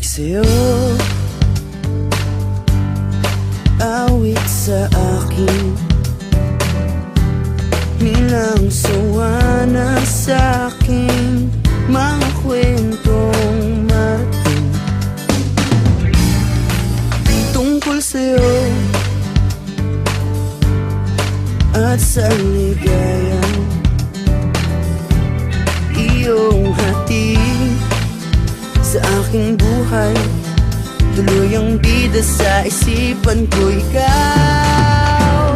Sabik sa'yo, awit sa akin, nilang sawa na sa'king mga kwentong marating tungkol sa'yo at sa ligayang iyong hatid sa aking buhay. Tuluyang bida sa isipan ko ikaw,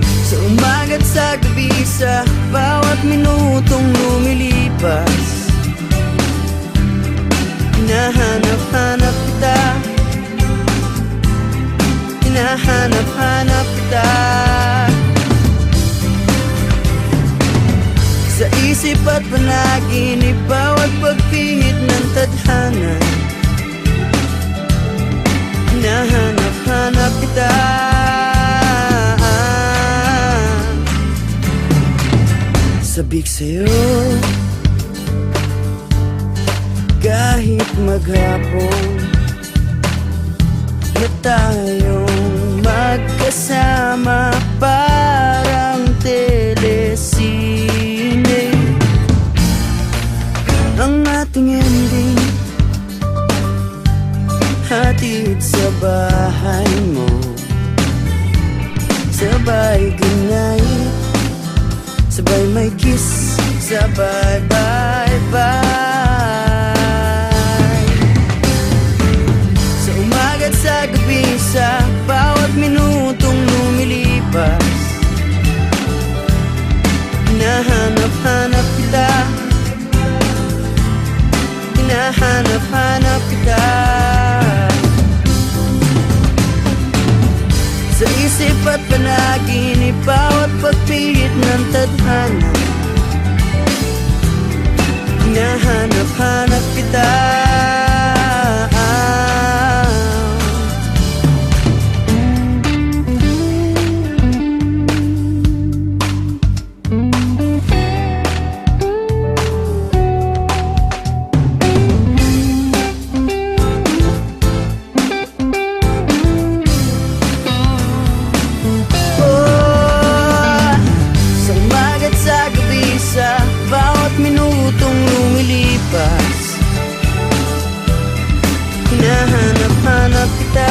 sa umaga't sa gabi, sa bawat minutong lumilipas. Hinahanap-hanap kita, hinahanap-hanap kita, sa isip at panaginip, bawat pagpihit ng tadhana. Hinahanap-hanap kita, sabik sa'yo, kahit maghapon na tayong magkasama, parang telesine ang ating ending. Hatid sa bahay mo, sabay ginay, sabay may kiss, sabay bye-bye. Sa umaga't sa gabi, sa bawat minutong lumilipas, hinahanap-hanap kita, hinahanap-hanap kita, sa isip at panaginip, bawat pagpihit ng tadhana. Hinahanap-hanap kita, hinahanap-hanap kita,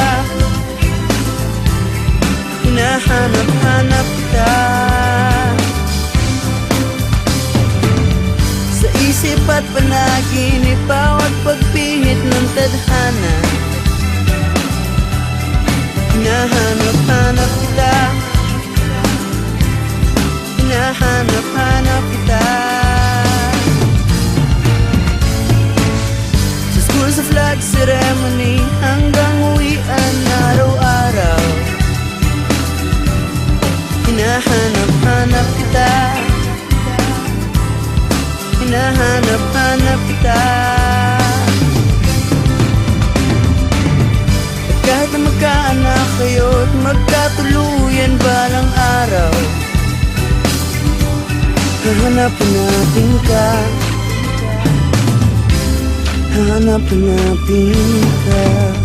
hinahanap-hanap kita, sa isip at panaginip, bawat pagpihit ng tadhana. Hinahanap-hanap kita, hinahanap-hanap kita, sa flag ceremony hanggang uwian araw-araw. Hinahanap-hanap kita, hinahanap-hanap kita, at kahit na magkaanak kayo't magkatuluyan balang araw, hahanap-hanapin ka, hahanap-hanapin ka.